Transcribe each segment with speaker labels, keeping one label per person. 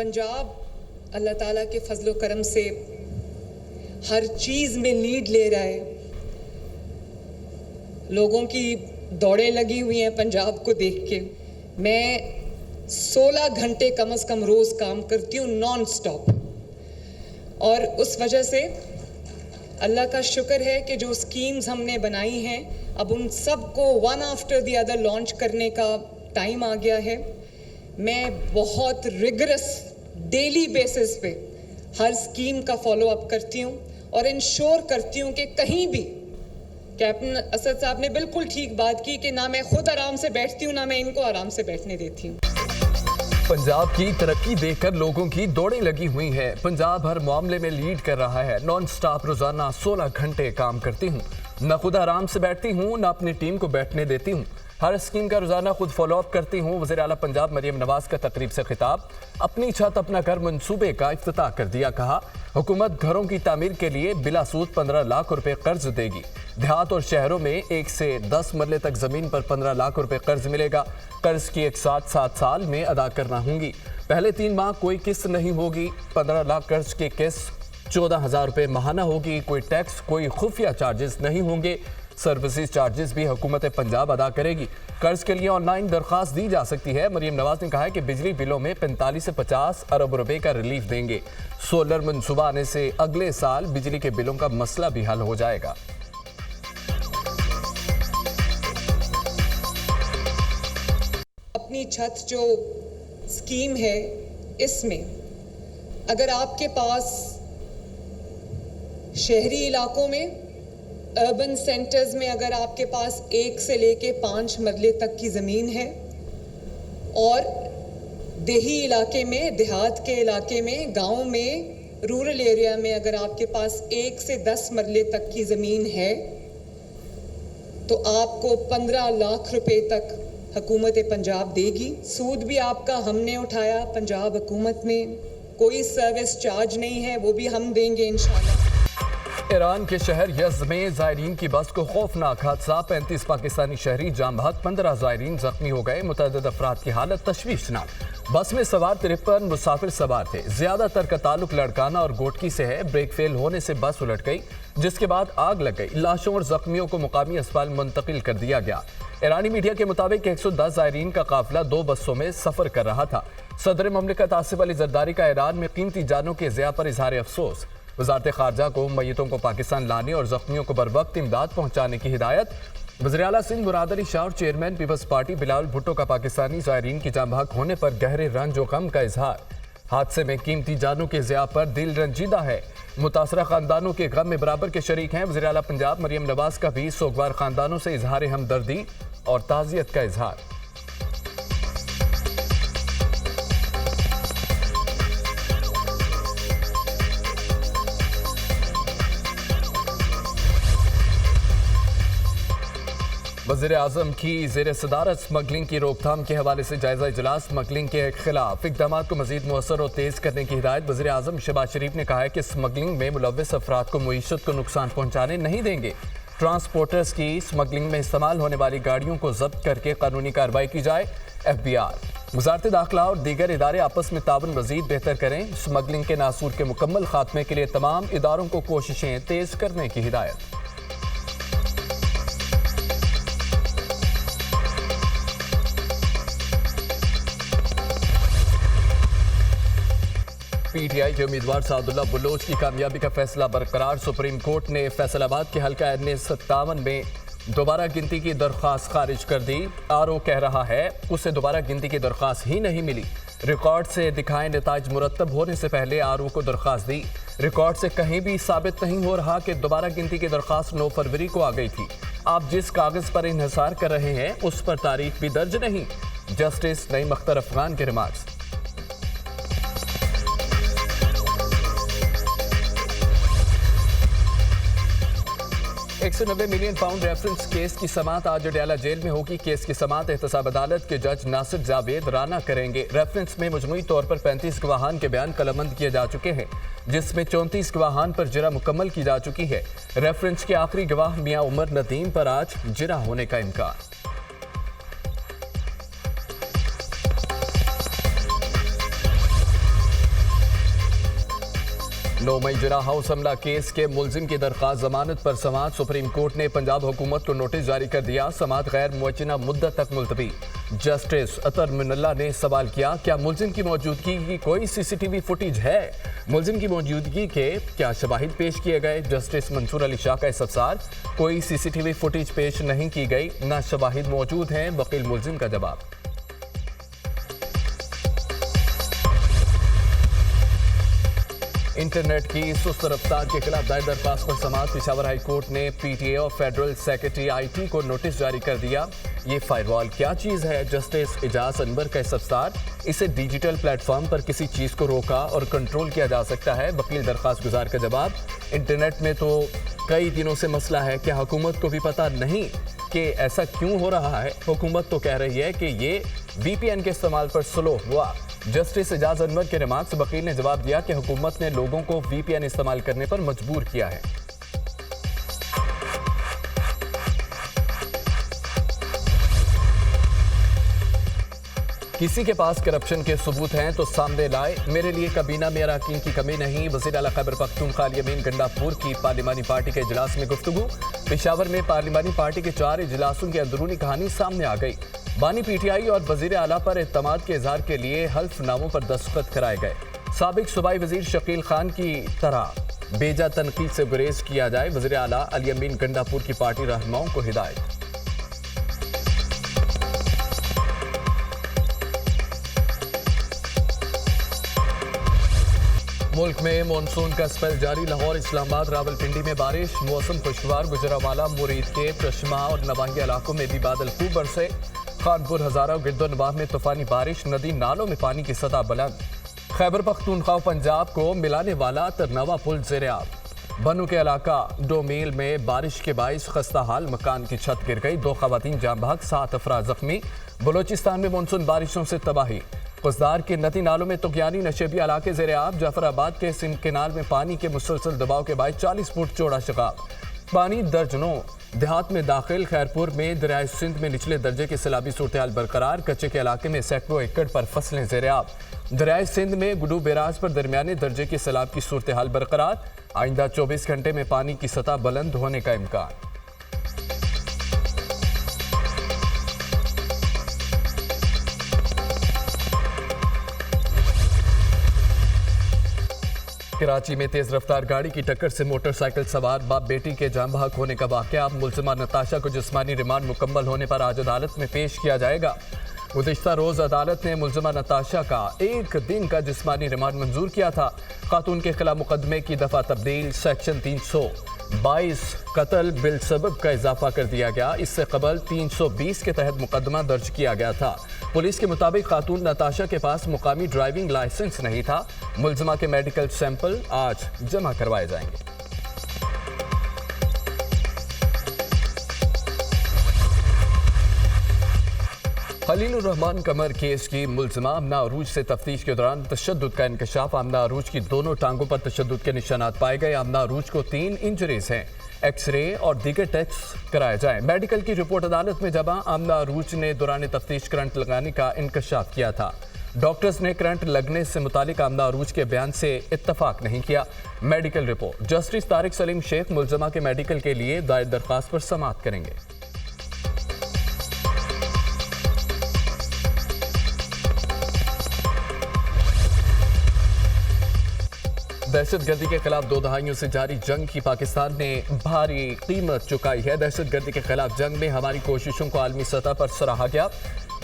Speaker 1: पंजाब अल्लाह ताला के फजलो करम से हर चीज़ में लीड ले रहा है। लोगों की दौड़ें लगी हुई हैं पंजाब को देख के। मैं 16 घंटे कम से कम रोज़ काम करती हूँ नॉन स्टॉप, और उस वजह से अल्लाह का शुक्र है कि जो स्कीम्स हमने बनाई हैं अब उन सब को one after the other launch करने का टाइम आ गया है। मैं बहुत रिगरस डेली बेसिस पे हर स्कीम का फॉलो अप करती हूँ और इंश्योर करती हूँ कि कहीं भी, कैप्टन असद साहब ने बिल्कुल ठीक बात की कि ना मैं खुद आराम से बैठती हूँ ना मैं इनको आराम से बैठने देती हूँ।
Speaker 2: पंजाब की तरक्की देखकर लोगों की दौड़ें लगी हुई हैं। पंजाब हर मामले में लीड कर रहा है। नॉन स्टॉप रोजाना 16 घंटे काम करती हूँ, न खुद आराम से बैठती हूँ न अपनी टीम को बैठने देती हूँ। हर स्कीम का रोजाना खुद फॉलोअप करती हूँ। वज़ीर आला पंजाब मरियम नवाज का तकरीब से खिताब। अपनी छत अपना घर मंसूबे का इफ्तिताह कर दिया। कहा हुकूमत घरों की तामीर के लिए बिला सूद 15 लाख रुपए कर्ज देगी। देहात और शहरों में 1 से 10 मरले तक जमीन पर 15 लाख रुपए कर्ज मिलेगा। कर्ज की एक साथ 7 साल में अदा करना होंगी। पहले 3 माह कोई किस्त नहीं होगी। 15 लाख कर्ज की किस्त 14,000 रुपए माहाना होगी। कोई टैक्स, कोई खुफिया चार्जेस नहीं होंगे। सर्विसेज चार्जेस भी हुकूमत पंजाब अदा करेगी। कर्ज के लिए ऑनलाइन दरख्वास्त दी जा सकती है। मरियम नवाज ने कहा है कि बिजली बिलों में 45 से 50 अरब रुपए का रिलीफ देंगे। सोलर मंसूबा आने से अगले साल बिजली के बिलों का मसला भी हल हो जाएगा।
Speaker 1: अपनी छत जो स्कीम है, इसमें अगर आपके पास शहरी इलाकों में, अर्बन सेंटर्स में अगर आपके पास 1 से लेके 5 मरले तक की ज़मीन है, और देही इलाके में, देहात के इलाके में, गांव में, रूरल एरिया में अगर आपके पास 1 से 10 मरले तक की ज़मीन है, तो आपको 15 लाख रुपए तक हुकूमत पंजाब देगी। सूद भी आपका हमने उठाया पंजाब हुकूमत ने, कोई सर्विस चार्ज नहीं है, वो भी हम देंगे इंशाल्लाह।
Speaker 2: ईरान के शहर यज़्द में ज़ायरीन की बस को खौफनाक हादसा। 35 पाकिस्तानी शहरी जाम बहक, 15 ज़ायरीन जख्मी हो गए। मुतअद्दिद अफराद की हालत तशवीशनाक। बस में सवार 53 मुसाफिर सवार थे। ज्यादातर का ताल्लुक लड़काना और गोटकी से है। ब्रेक फेल होने से बस उलट गई, जिसके बाद आग लग गई। लाशों और जख्मियों को मुकामी अस्पताल मुंतकिल कर दिया गया। ईरानी मीडिया के मुताबिक 110 ज़ायरीन का काफिला 2 बसों में सफर कर रहा था। सदर ममलिकत आसिफ अली जरदारी का ईरान में कीमती जानों के ज़िया पर इजहार अफसोस। वज़ारत ख़ारजा को मय्यतों को पाकिस्तान लाने और जख्मियों को बरवक्त इमदाद पहुँचाने की हिदायत। वज़ीर आला सिंध मुराद अली शाह और chairman Peoples Party Bilawal Bhutto का पाकिस्तानी ज़ायरीन की जाम बहक होने पर गहरे रंज और गम का इजहार। हादसे में कीमती जानों के ज़िया पर दिल रंजीदा है। मुतासरा खानदानों के गम में बराबर के शरीक हैं। वज़ीर आला पंजाब मरियम नवाज का भी सोगवार खानदानों से इजहार हमदर्दी और ताज़ियत का इजहार। वज़ीर आज़म की ज़ेर सदारत स्मगलिंग की रोकथाम के हवाले से जायजा इजलास। स्मगलिंग के खिलाफ इक़दामात को मज़ीद मुअस्सर और तेज़ करने की हिदायत। वज़ीर आज़म शहबाज शरीफ ने कहा है कि स्मगलिंग में मुलव्वस अफराद को मईशत को नुकसान पहुँचाने नहीं देंगे। ट्रांसपोर्टर्स की स्मगलिंग में इस्तेमाल होने वाली गाड़ियों को जब्त करके कानूनी कार्रवाई की जाए। FBR वज़ारत दाखिला और दीगर इदारे आपस में ताउन मज़ीद बेहतर करें। स्मगलिंग के नासूर के मुकम्मल खात्मे के लिए तमाम इदारों को कोशिशें तेज़ करने की हिदायत। PTI के उम्मीदवार सादुल्ला बलोच की कामयाबी का फैसला बरकरार। सुप्रीम कोर्ट ने फैसलाबाद के हल्का NA-57 में दोबारा गिनती की दरख्वास्त खारिज कर दी। RO कह रहा है उसे दोबारा गिनती की दरख्वास्त ही नहीं मिली। रिकॉर्ड से दिखाए नताइज मुरतब होने से पहले RO को दरख्वास्त दी। रिकॉर्ड से कहीं भी साबित नहीं हो रहा कि दोबारा गिनती की दरख्वास्त 9 फरवरी को आ गई थी। आप जिस कागज पर इन्हिसार कर रहे हैं उस पर तारीख भी दर्ज नहीं। जस्टिस नईम अख्तर अफगान के remarks. 190 million pound reference case की समाअत आज अडयाला जेल में होगी। केस की समाअत एहतसाब अदालत के जज नासिर जावेद राना करेंगे। रेफरेंस में मजमूई तौर पर 35 गवाहान के बयान कलमबंद किए जा चुके हैं, जिसमें 34 गवाहान पर जिरा मुकम्मल की जा चुकी है। रेफरेंस के आखिरी गवाह मियां उमर नदीम पर आज जिरा होने का इम्कान। 9 मई जिना हाउस हमला केस के मुलजिम की दरख्वास्त जमानत पर समाअत। सुप्रीम कोर्ट ने पंजाब हुकूमत को नोटिस जारी कर दिया। समाअत गैर मुअज्जला मुद्दत तक मुलतवी। जस्टिस अतर मिनल्ला ने सवाल किया, क्या मुलजिम की मौजूदगी की कोई सीसीटीवी फुटेज है? मुलजिम की मौजूदगी के क्या शवाहिद पेश किए गए? जस्टिस मंसूर अली शाह का इस्तफसार, कोई सीसीटीवी फुटेज पेश नहीं की गई, न शवाहिद मौजूद हैं। वकील मुलजिम का जवाब। इंटरनेट की सुस्त रफ्तार के खिलाफ दायर दरख्वास्त पर समाअत। पेशावर हाई कोर्ट ने पीटीए और फेडरल सेक्रेटरी आईटी को नोटिस जारी कर दिया। ये फायरवॉल क्या चीज है? जस्टिस इजाज अनवर का इस्तफसार, इसे डिजिटल प्लेटफॉर्म पर किसी चीज को रोका और कंट्रोल किया जा सकता है। वकील दरख्वास्त गुजार का जवाब, इंटरनेट में तो कई दिनों से मसला है, क्या हुकूमत को भी पता नहीं कि ऐसा क्यों हो रहा है? हुकूमत तो कह रही है कि ये वीपीएन के इस्तेमाल पर स्लो हुआ। जस्टिस इजाज अनवर के रिमार्क्स। वकील ने जवाब दिया कि हुकूमत ने लोगों को वीपीएन इस्तेमाल करने पर मजबूर किया है। किसी के पास करप्शन के सबूत हैं तो सामने लाए। मेरे लिए काबीना में अरकान की कमी नहीं। वज़ीर आला खैबर पख्तूनख्वा अली गंडापुर की पार्लिमानी पार्टी के इजलास में गुफ्तगू। पेशावर में पार्लिमानी पार्टी के 4 इजलासों की अंदरूनी कहानी सामने आ गई। बानी पीटीआई और वज़ीर आला पर एतमाद के इजहार के लिए हल्फनामों पर दस्तखत कराए गए। साबिक सूबाई वज़ीर शकील खान की तरह बेजा तनकीद से गुरेज किया जाए। वज़ीर आला अली गंडापुर की पार्टी रहनुमाओं को हिदायत। मुल्क में मानसून का स्पेल जारी। लाहौर, इस्लामाबाद, रावलपिंडी में बारिश। मौसम खुशगवार। गुजरावाला, मुरीद के, प्रशमा और नवाही इलाकों में भी बादल खूब बरसे। खानपुर, हजारा और गिरदोनवाह में तूफानी बारिश। नदी नालों में पानी की सतह बुलंद। खैबर पख्तूनख्वा पंजाब को मिलाने वाला तरनवा पुल ज़ेर-ए-आब। बनू के इलाका डोमेल में बारिश के बाइस खस्ता हाल, मकान की छत गिर गई। 2 खवातीन जाम बहक, 7 अफराद जख्मी। बलोचिस्तान में मानसून बारिशों से तबाही। कुसदार के नदी नालों में तुगयानी। नशेबी इलाके ज़ेर-ए-आब। जाफराबाद के सिंध केनाल में पानी के मुसलसल दबाव के बाद 40 फुट चौड़ा शगाफ। पानी दर्जनों देहात में दाखिल। खैरपुर में दरियाए सिंध में निचले दर्जे की सैलाबी सूरत-ए-हाल बरकरार। कच्चे के इलाके में सैकड़ों एकड़ पर फसलें ज़ेर-ए-आब। दरियाए सिंध में गुडू बैराज पर दरमियाने दर्जे की सैलाब की सूरत-ए-हाल बरकरार। आइंदा 24 घंटे में पानी की सतह बुलंद होने का इम्कान। कराची में तेज रफ्तार गाड़ी की टक्कर से मोटरसाइकिल सवार बाप बेटी के जाम बहक होने का वाकया। अब मुलजिमा नताशा को जिस्मानी रिमांड मुकम्मल होने पर आज अदालत में पेश किया जाएगा। गुज़िश्ता रोज अदालत ने मुलजिमा नताशा का 1 दिन का जिस्मानी रिमांड मंजूर किया था। खातून के खिलाफ मुकदमे की दफा तब्दील। सेक्शन 322 कत्ल बिल सबब का इजाफा कर दिया गया। इससे कबल 320 के तहत मुकदमा दर्ज किया गया था। पुलिस के मुताबिक खातून नताशा के पास मुकामी ड्राइविंग लाइसेंस नहीं था। मुलजिमा के मेडिकल सैंपल आज जमा करवाए जाएंगे। खलीलुर रहमान कमर केस की मुलजिमा आमना अरूज से तफ्तीश के दौरान तशद्दुद का इंकशाफ। आमना अरूज की दोनों टांगों पर तशद्दुद के निशानात पाए गए। आमना अरूज को 3 इंजरीज हैं। एक्सरे और दीगर टेस्ट कराए जाएं। मेडिकल की रिपोर्ट अदालत में जमा। आमना अरूज ने दौरान तफ्तीश करंट लगाने का इंकशाफ किया था। डॉक्टर्स ने करंट लगने से मुतालिक आमना अरूज के बयान से इत्तफाक नहीं किया। Medical report. Justice Tariq Saleem Sheikh मुलजिमा के मेडिकल के लिए दायर दरख्वास्त पर समाअत करेंगे। दहशतगर्दी के खिलाफ 2 दहाइयों से जारी जंग की पाकिस्तान ने भारी कीमत चुकाई है। दहशतगर्दी के खिलाफ जंग में हमारी कोशिशों को आलमी सतह पर सराहा गया।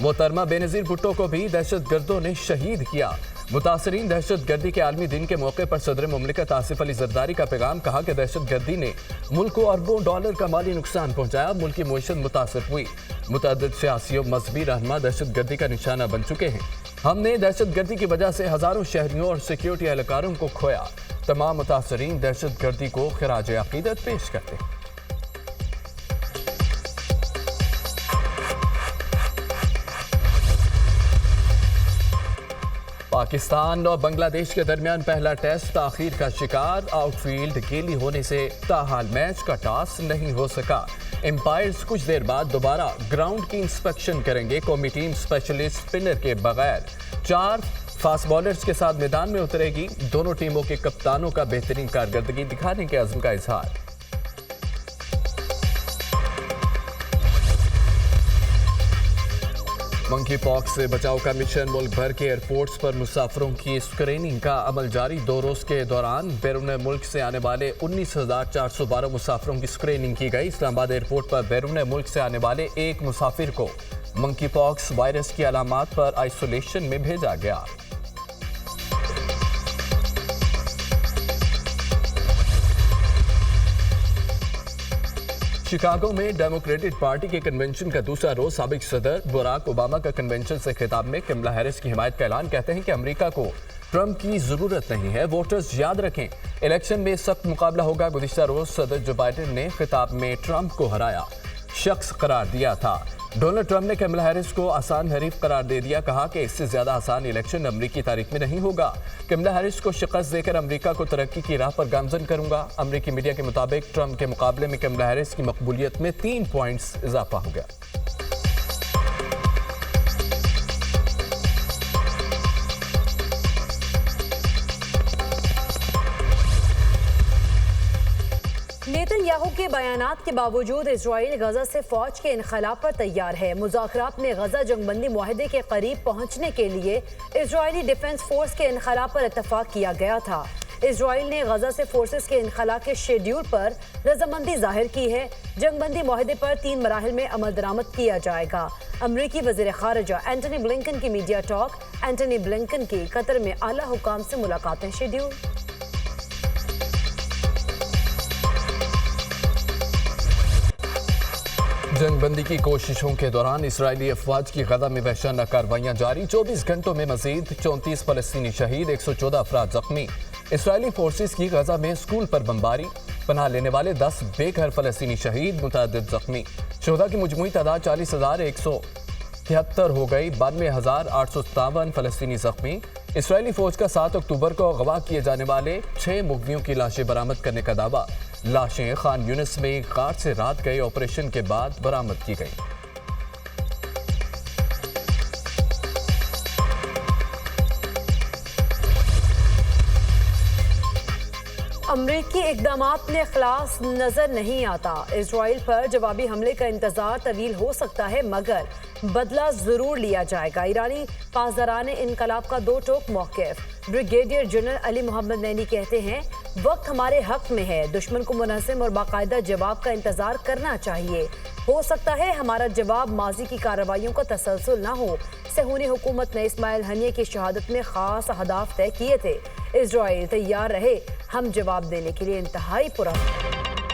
Speaker 2: मोहतरमा बेनज़ीर भुट्टो को भी दहशतगर्दों ने शहीद किया। मुतासरीन दहशतगर्दी के आलमी दिन के मौके पर सदर मुमलिकत आसिफ अली जरदारी का पैगाम। कहा कि दहशतगर्दी ने मुल्क को अरबों डॉलर का माली नुकसान पहुंचाया। मुल्क की मईशत मुतासर हुई। मुतअद्दिद सियासी और मजहबी रहनुमा दहशतगर्दी का निशाना बन चुके हैं। हमने दहशतगर्दी की वजह से हजारों शहरियों और सिक्योरिटी एहलकारों को खोया। तमाम मुतासरीन दहशतगर्दी को खिराज अकीदत पेश करते हैं। पाकिस्तान और बांग्लादेश के दरमियान पहला टेस्ट ताखीर का शिकार। आउटफील्ड गीली होने से ताहाल मैच का टॉस नहीं हो सका। एम्पायर्स कुछ देर बाद दोबारा ग्राउंड की इंस्पेक्शन करेंगे। कौमी टीम स्पेशलिस्ट स्पिनर के बगैर 4 फास्ट बॉलर्स के साथ मैदान में उतरेगी। दोनों टीमों के कप्तानों का बेहतरीन कारकर्दगी दिखाने के अज़्म का इजहार। मंकी पॉक्स से बचाव का मिशन। मुल्क भर के एयरपोर्ट्स पर मुसाफिरों की स्क्रीनिंग का अमल जारी। 2 रोज के दौरान बैरून मुल्क से आने वाले 19,412 मुसाफिरों की स्क्रीनिंग की गई। इस्लामाबाद एयरपोर्ट पर बैरून मुल्क से आने वाले एक मुसाफिर को मंकी पॉक्स वायरस की अलामात पर आइसोलेशन में भेजा गया। शिकागो में डेमोक्रेटिक पार्टी के कन्वेंशन का दूसरा रोज साबिक सदर बराक ओबामा का कन्वेंशन से खिताब में कमला हैरिस की हिमायत का ऐलान। कहते हैं कि अमेरिका को ट्रंप की जरूरत नहीं है। वोटर्स याद रखें, इलेक्शन में सख्त मुकाबला होगा। गुज़िश्ता रोज सदर जो बाइडेन ने खिताब में ट्रंप को हराया शख्स करार दिया था। डोनाल्ड ट्रंप ने कमला हैरिस को आसान हरीफ करार दे दिया। कहा कि इससे ज्यादा आसान इलेक्शन अमरीकी तारीख में नहीं होगा। कमला हैरिस को शिकस्त देकर अमरीका को तरक्की की राह पर गामजन करूंगा। अमरीकी मीडिया के मुताबिक ट्रंप के मुकाबले में कमला हैरिस की मकबूलियत में 3 पॉइंट्स इजाफा हो गया।
Speaker 3: नेतन्याहू के बयानात के बावजूद इजराइल गजा से फौज के इनखला पर तैयार है। मुज़ाकरात में गजा जंगबंदी मुआहदे के करीब पहुंचने के लिए इजरायली डिफेंस फोर्स के इनखला पर इत्तफाक किया गया था। इजराइल ने गजा से फोर्सेस के इनखला के शेड्यूल पर रजामंदी जाहिर की है। जंगबंदी मुआहदे पर 3 मराहिल में अमल दरामद किया जाएगा। अमरीकी वज़ीर ख़ारिजा एंटनी ब्लिंकन की मीडिया टॉक। एंटनी ब्लिंकन की कतर में आला हुकाम से मुलाकातें शेड्यूल।
Speaker 2: जंगबंदी की कोशिशों के दौरान इसराइली अफवाज की गजा में वहशाना कार्रवाइयां जारी। 24 घंटों में मजीद 34 फलस्तीनी शहीद, 114 अफराद जख्मी। इसराइली फोर्सेस की गजा में स्कूल पर बमबारी, पनाह लेने वाले 10 बेघर फलस्तीनी शहीद, मुतअद्दिद जख्मी। शोहदा की मजमूई तादाद 40,173 हो गई। 92,857 फलस्तीनी जख्मी। इसराइली फौज का 7 अक्टूबर को अगवा किए जाने वाले 6 मुगवियों की लाशें बरामद करने का दावा। लाशें खान यूनिस में कार से रात गए ऑपरेशन के बाद बरामद की गई।
Speaker 3: अमरीकी इक़दामात में खलास नजर नहीं आता। इजराइल पर जवाबी हमले का इंतजार तवील हो सकता है, मगर बदला जरूर लिया जाएगा। ईरानी पासदारान इनकलाब का 2 टोक मौक़िफ़। ब्रिगेडियर जनरल अली मोहम्मद नैनी कहते हैं, वक्त हमारे हक में है। दुश्मन को मुनज़्ज़म और बाकायदा जवाब का इंतजार करना चाहिए। हो सकता है हमारा जवाब माजी की कार्रवाइयों का तसलसल ना हो। सहूनी हुकूमत ने इस्माइल हनिये की शहादत में खास अहदाफ तय किए थे। इजराइल तैयार रहे, हम जवाब देने के लिए इंतहाई पुरअज़्म।